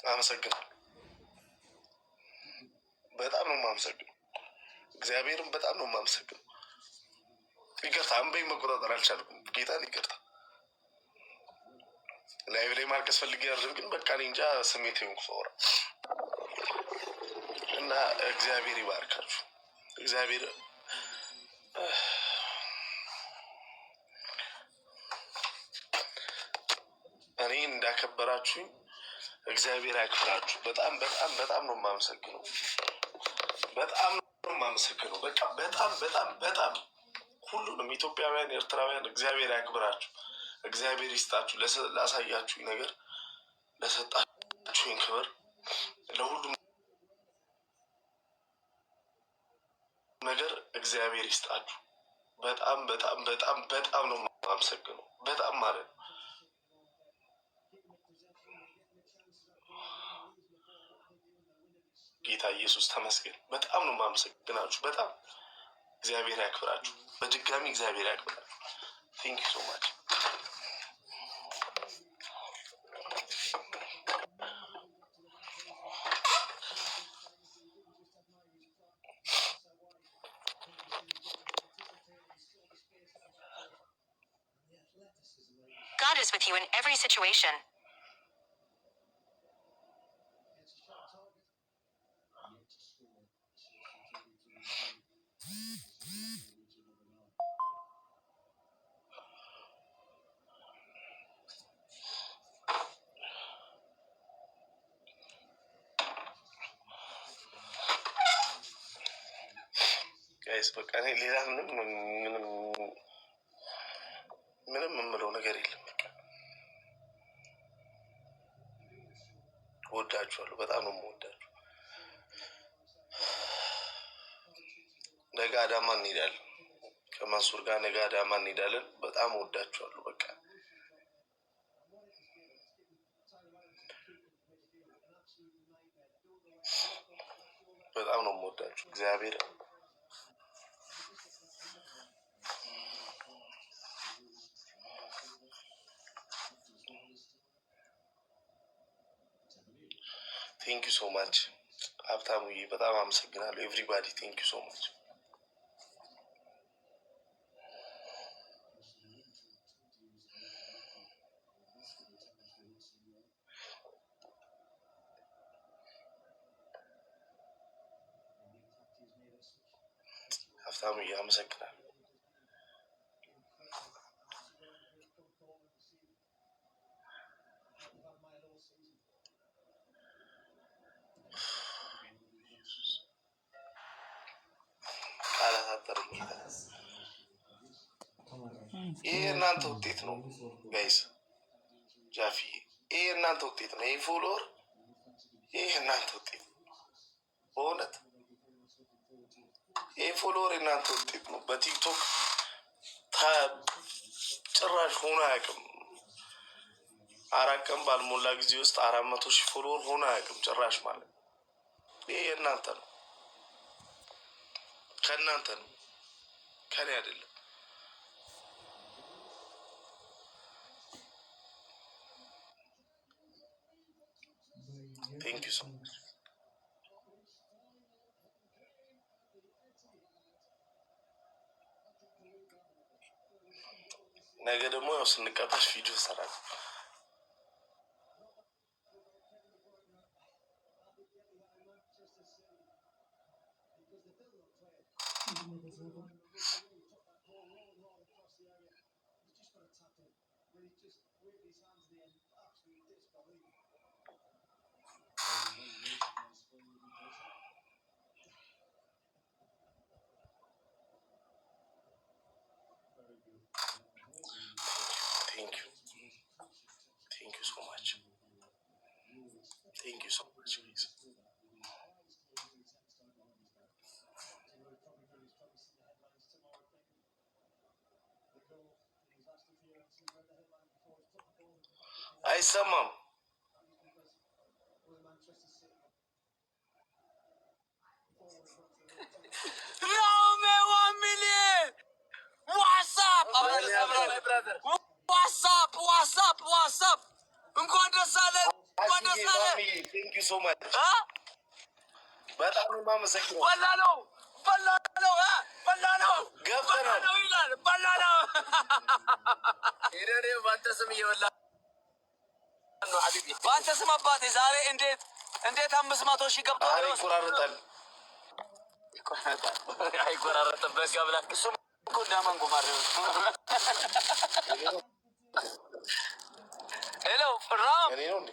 አመሰግናለሁ። በጣም ነው የማመሰግነው። እግዚአብሔርም በጣም ነው የማመሰግነው። ይቅርታ አንበኝ መቆጣጠር አልቻልኩም። ጌታን ይቅርታ። ላይቭ ላይ ማልቀስ ፈልጌ አይደለም፣ ግን በቃ እኔ እንጃ ስሜት ሆንኩ ሰውራ እና እግዚአብሔር ይባርካችሁ። እግዚአብሔር እኔ እንዳከበራችሁኝ እግዚአብሔር ያክብራችሁ። በጣም በጣም በጣም ነው የማመሰግነው። በጣም ነው የማመሰግነው። በቃ በጣም በጣም በጣም ሁሉንም ኢትዮጵያውያን፣ ኤርትራውያን እግዚአብሔር ያክብራችሁ። እግዚአብሔር ይስጣችሁ። ላሳያችሁኝ ነገር፣ ለሰጣችሁኝ ክብር፣ ለሁሉም ነገር እግዚአብሔር ይስጣችሁ። በጣም በጣም በጣም በጣም ነው የማመሰግነው። በጣም ማለት ነው። ጌታ ኢየሱስ ተመስገን። በጣም ነው የማመሰግናችሁ። በጣም እግዚአብሔር ያክብራችሁ። በድጋሚ እግዚአብሔር ያክብራችሁ። ቴንክ ዩ ሶ ማች። God is with you in every situation. ጋይስ በቃ እኔ ሌላ ምንም የምለው ነገር የለም። በቃ ወዳችኋለሁ። በጣም ነው የምወዳችሁ። ነገ አዳማ እንሄዳለን። ከማንሱር ጋር ነገ አዳማ እንሄዳለን። በጣም ወዳችኋለሁ። በቃ በጣም ነው የምወዳችሁ። እግዚአብሔር ቴንክ ዩ ሶ ማች ሀብታሙዬ፣ በጣም አመሰግናለሁ። ኤቭሪባዲ ቴንክ ዩ ሶ ማች። ሀብታሙዬ አመሰግናለሁ። ይሄ እናንተ ውጤት ነው ጋይስ። ጃፊ ይሄ እናንተ ውጤት ነው። ይሄ ፎሎወር ይሄ እናንተ ውጤት ነው። በእውነት ይሄ ፎሎወር እናንተ ውጤት ነው። በቲክቶክ ጭራሽ ሆኖ አያውቅም። 4 ቀን ባልሞላ ጊዜ ውስጥ 400,000 ፎሎወር ሆኖ አያውቅም ጭራሽ ማለት ነው። ይሄ የእናንተ ነው፣ ከእናንተ ነው፣ ከኔ አይደለም። ቴንክ ዩ ሶ ማች። ነገ ደግሞ ያው ስንቀጣሽ ቪዲዮ እሰራለሁ። Thank you so much. Thank you so much, please. አይሰማም። ዋትሳፕ እንኳን ደስ አለ፣ እንኳን ደስ አለ። ሶ ማች በጣም የማመሰግነው። በላ ነው ገብተናል ይላል። በላ ነው ይደኔ ባንተ ስም እየበላ ነው ሐቢቢ። ባንተ ስም አባቴ ዛሬ እንዴት 500 ሺህ ገብቶ ይቆራረጣል። አይቆራረጥም። በጋ ብላ እሱም እኮ እንዳማን ጉማሬ ነው። ሄሎ ፍራም እኔ ነው እንዴ?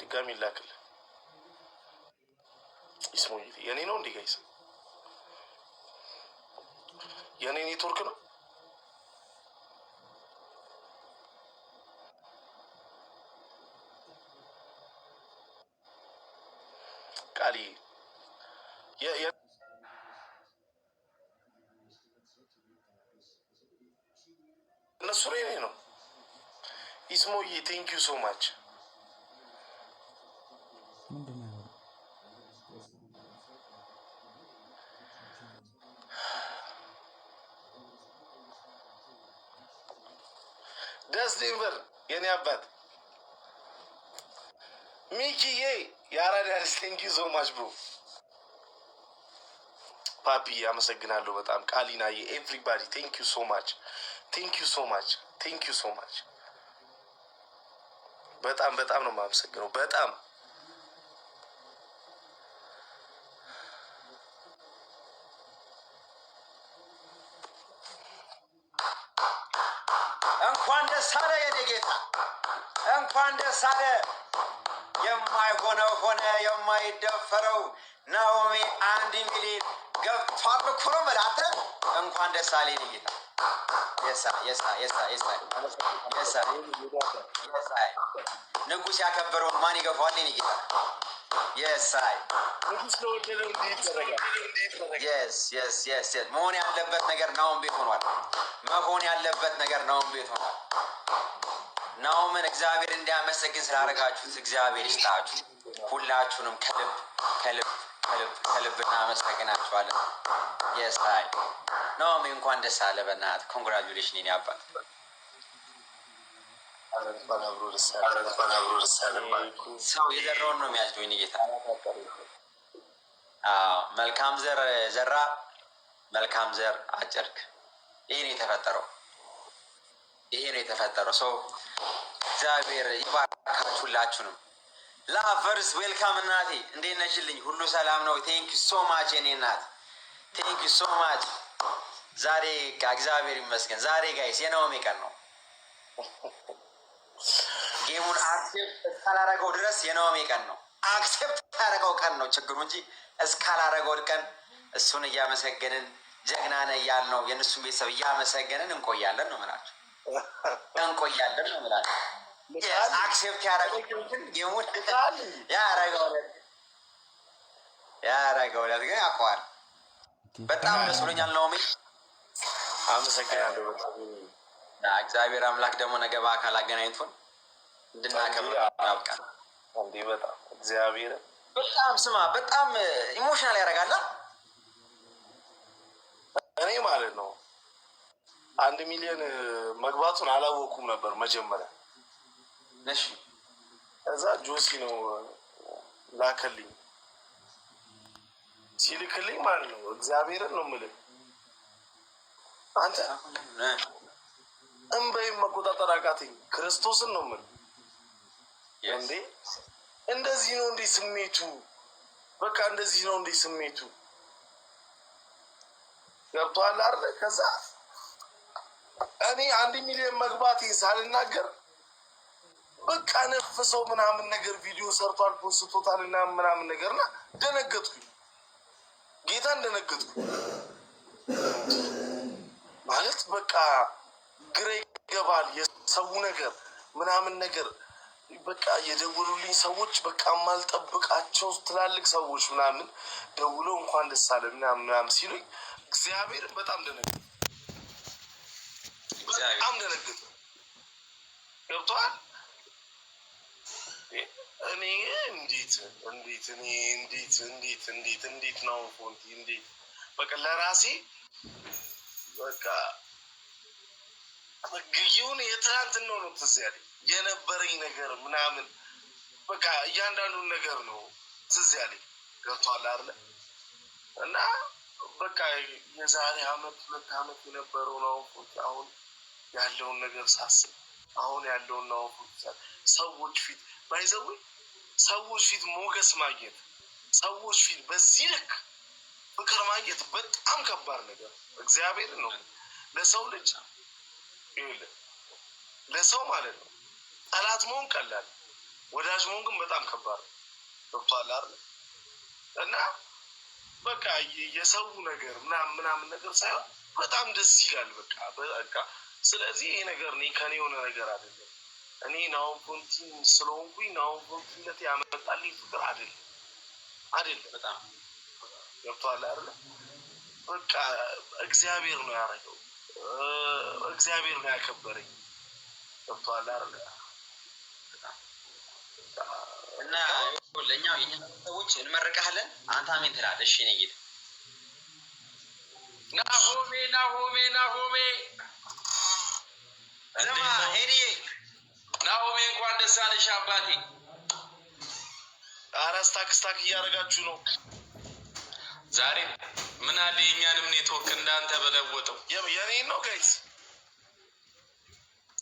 ድጋሚ ላክል ይስሙኝ። የኔ ነው እንዴ ጋይስ? የኔ ኔትወርክ ነው። ቃሊ እነሱ የኔ ነው። ይስሞዬ ቴንክ ዩ ሶ ማች። ደስ ዴንቨር የኔ አባት ሚኪዬ የአራዳስ ቴንክ ዩ ሶ ማች ብሮ። ፓፒ አመሰግናለሁ በጣም። ቃሊናዬ ኤቭሪባዲ ቴንክ ዩ ሶ ማች ቴንክ ዩ ሶ ማች። በጣም ነው የማመሰግነው። በጣም እንኳን ደስ አለ የኔ ጌታ፣ እንኳን ደስ አለ። የማይሆነው ሆነ፣ የማይደፈረው ናኦሚ 1 ሚሊዮን ገብቷል እኮ ነው መላተ። እንኳን ደስ አለ የኔ ጌታ። ንጉሥ ያከበረውን ማን ይገፋዋል? የኔ ጌታ መሆን ያለበት ነገር ናኦሚ ቤት ሆኗል። መሆን ያለበት ነገር ናኦሚ ቤት ሆኗል። ናኦምን እግዚአብሔር እንዲያመሰግን ስላደረጋችሁት እግዚአብሔር ይስጣችሁ። ሁላችሁንም ከልብ እናመሰግናችኋለን። የሳይ ናኦሚ እንኳን ደስ አለ። በእናትህ ኮንግራጁሌሽን የኔ አባት። ሰው የዘራውን ነው የሚያጭደው የኔ ጌታ። መልካም ዘር ዘራ፣ መልካም ዘር አጨድክ። ይሄ ነው የተፈጠረው። ሰው እግዚአብሔር ይባርካችሁ ሁላችሁንም። ላፈርስ ዌልካም እናቴ፣ እንዴት ነሽልኝ? ሁሉ ሰላም ነው? ቴንክ ዩ ሶ ማች የኔ እናት፣ ቴንክ ዩ ሶ ማች። ዛሬ እግዚአብሔር ይመስገን። ዛሬ ጋይስ የናኦሚ ቀን ነው። ጌሙን አክሴፕት እስካላረገው ድረስ የናኦሚ ቀን ነው። አክሴፕት ያደረገው ቀን ነው ችግሩ እንጂ እስካላረገው ቀን እሱን እያመሰገንን ጀግና ነህ እያልነው የእነሱን ቤተሰብ እያመሰገንን እንቆያለን ነው የምላቸው። አክሴፕት ያደረገው ጌሙን ያረገውለት ግን ያውቀዋል። በጣም ደስ ብሎኛል ናኦሚ። አመሰግናለሁ። እግዚአብሔር አምላክ ደግሞ ነገ በአካል አገናኝቶን እንድናከብር ያብቃል። በጣም እግዚአብሔር በጣም ኢሞሽናል ያደርጋል። እኔ ማለት ነው 1 ሚሊዮን መግባቱን አላወኩም ነበር መጀመሪያ። እሺ እዛ ጆሲ ነው ላከልኝ። ሲልክልኝ ማለት ነው እግዚአብሔርን ነው የምልህ አንተ እንበይም መቆጣጠር አቃተኝ። ክርስቶስን ነው የምልህ እንዴ እንደዚህ ነው እንዴ ስሜቱ? በቃ እንደዚህ ነው እንዴ ስሜቱ? ገብቶሃል አይደል? ከዛ እኔ 1 ሚሊዮን መግባቴን ሳልናገር በቃ ነፍሰው ምናምን ነገር ቪዲዮ ሰርቷል ፖስቶታል እና ምናምን ነገርና ደነገጥኩኝ። ጌታን ደነገጥኩኝ ማለት በቃ ግራ ይገባል። የሰው ነገር ምናምን ነገር በቃ የደውሉልኝ ሰዎች በቃ ማልጠብቃቸው ትላልቅ ሰዎች ምናምን ደውለው እንኳን ደስ አለ ምናምን ሲሉኝ እግዚአብሔር በጣም ደነገጥኩ። ገብቶሃል? እኔ እንዴት ነው ፎንቲ እንዴት በቃ ለራሴ በቃ ግዩን የትናንት ነው ትዝ ያለኝ የነበረኝ ነገር ምናምን በቃ እያንዳንዱን ነገር ነው ትዝ ያለኝ። ገብቶሃል አይደለ? እና በቃ የዛሬ አመት 2 አመት የነበረው ነው አሁን ያለውን ነገር ሳስብ አሁን ያለውን ነው ሰዎች ፊት ባይዘው ሰዎች ፊት ሞገስ ማግኘት ሰዎች ፊት በዚህ ልክ ፍቅር ማግኘት በጣም ከባድ ነገር እግዚአብሔር ነው ለሰው ልጅ ይኸውልህ ለሰው ማለት ነው። ጠላት መሆን ቀላል፣ ወዳጅ መሆን ግን በጣም ከባድ ነው። ገብቶሃል አይደል? እና በቃ የሰው ነገር ምናምን ነገር ሳይሆን በጣም ደስ ይላል። በቃ ስለዚህ ይሄ ነገር ከኔ የሆነ ነገር አይደለም። እኔ ናሆም ፎንቲን ስለሆንኩኝ ናሆም ፎንቲነት ያመጣልኝ ፍቅር አይደለም። በጣም ገብቶሃል አይደል? በቃ እግዚአብሔር ነው ያደረገው፣ እግዚአብሔር ነው ያከበረኝ። ገብቶሃል አይደል? እና ለኛ የኛ ሰዎች እንመርቀሃለን፣ አንተ አሜን ትላለህ። እሺ ነኝ ናሆሜ ናሆሜ እንኳን ደስ አለሽ አባቴ። ኧረ ስታክ እያደረጋችሁ ነው ዛሬ። ምን አለ የእኛንም ኔትወርክ እንዳንተ በለወጠው። የኔ ነው ጋይስ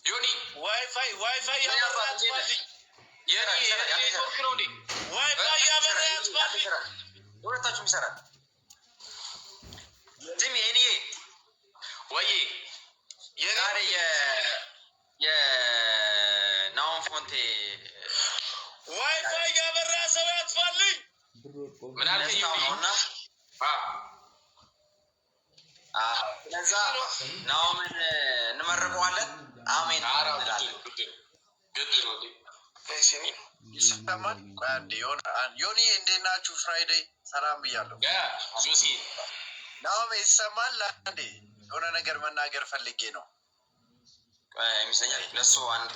ዮኒ ዋይፋይ ያበራያትባልኝ የኔ ኔትወርክ ነው እንዴ? ዋይፋይ ያበራያትባልኝ ሁለታችሁም ይሰራል። ዝም የኔ ወይ ዛሬ የናሆም ፎንቴ ዋይፋይ ያበራ ሰው ያጥፋልኝ። ምን አልከኝ ነውና ለዛ ናሆምን እንመርቀዋለን። አሜን እንላለን። ይሰማል። ዮኒ እንዴት ናችሁ? ፍራይዴይ ሰላም ብያለሁ። ናሆም ይሰማል? አንዴ የሆነ ነገር መናገር ፈልጌ ነው ይመስለኛል። ለሱ አንድ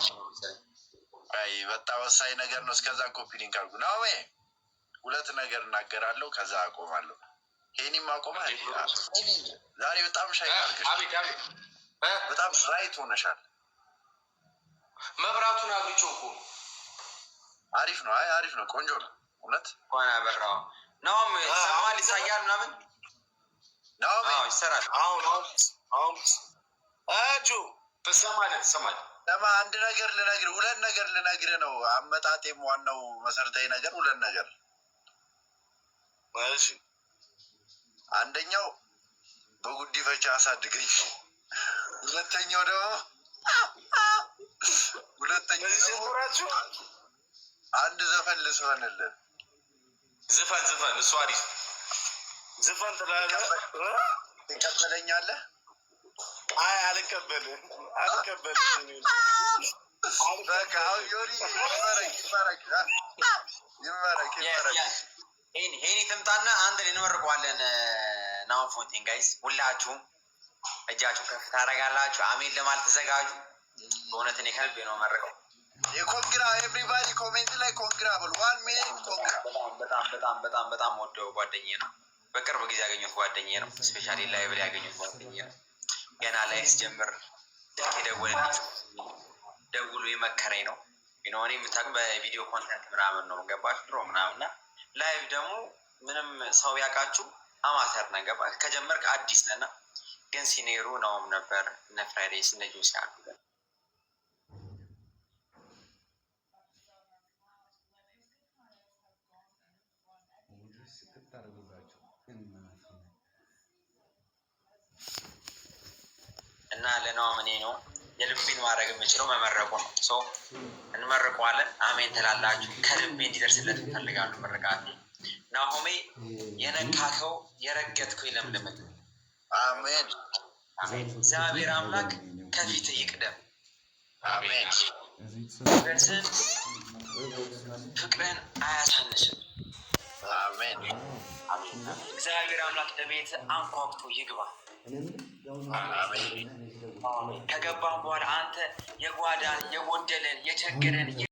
በጣም ወሳኝ ነገር ነው። እስከዛ ኮፒ ሊንክ አድርጉ። ናሆሜ 2 ነገር እናገራለሁ፣ ከዛ አቆማለሁ። ሄኒም አቆማ። ዛሬ በጣም ሻይ አድርገሽ በጣም ራይት ሆነሻል። መብራቱን አብሪቸው እኮ አሪፍ ነው። አሪፍ ነው። ቆንጆ ነው። እውነት ሆነ በራው ናሆም ይሰማል፣ ይታያል ምናምን ናሆሜ ይሰራል። አሁን አጆ ትሰማለህ? ለማ አንድ ነገር ልነግርህ፣ 2 ነገር ልነግርህ ነው። አመጣጤም ዋናው መሰረታዊ ነገር 2 ነገር። እሺ አንደኛው በጉዲፈቻ አሳድገኝ፣ ሁለተኛው ደግሞ አንድ ዘፈን ልስፈንልን። ዝፈን እሱ አሪፍ ዝፈን ትላለህ። ትቀበለኛለህ? አይ አልቀበልም። በቃ ዮኒ ይመረቅ። ሄኒ ትምጣና አንድ እንመርቀዋለን። ናሆም ፎንቴን ጋይስ ሁላችሁም እጃችሁ ከፍ ታደርጋላችሁ። አሜን ለማለት ተዘጋጁ። በእውነት እኔ ከልቤ ነው መረቀው። የኮንግራ ኤቭሪባዲ ኮሜንት ላይ ኮንግራ ብሉ። 1 ሚሊዮን ኮንግራ። በጣም ወደው ጓደኛዬ ነው። በቅርብ ጊዜ ያገኘሁት ጓደኛዬ ነው። ስፔሻሊ ላይቭ ላይ ያገኘሁት ጓደኛዬ ነው። ገና ላይ ስጀምር ስልክ የደወለልኝ ደውሎ የመከረኝ ነው። እኔ የምታውቅ በቪዲዮ ኮንተንት ምናምን ነው ገባች ድሮ ምናምንና ላይቭ ደግሞ ምንም ሰው ያውቃችሁ አማተር ነው ገባ ከጀመርክ አዲስ ነና ግን ሲኔሩ ነውም ነበር እነ ፍራይዴይስ እነ ጆሲ አሉ። እና ለናሆም እኔ ነው የልቤን ማድረግ የምችለው መመረቁ ነው። ሰው እንመርቀዋለን። አሜን ትላላችሁ። ከልቤ እንዲደርስለት እንፈልጋለሁ ምርቃት። ናሆሜ የነካከው የረገጥከው ይለምልምል። አሜን። እግዚአብሔር አምላክ ከፊት ይቅደም። አሜን። ፍቅርን አያሳንስም። አሜን። እግዚአብሔር አምላክ ለቤት አንኳኩቶ ይግባ። ከገባም በኋላ አንተ የጓዳን የጎደለን የቸገረን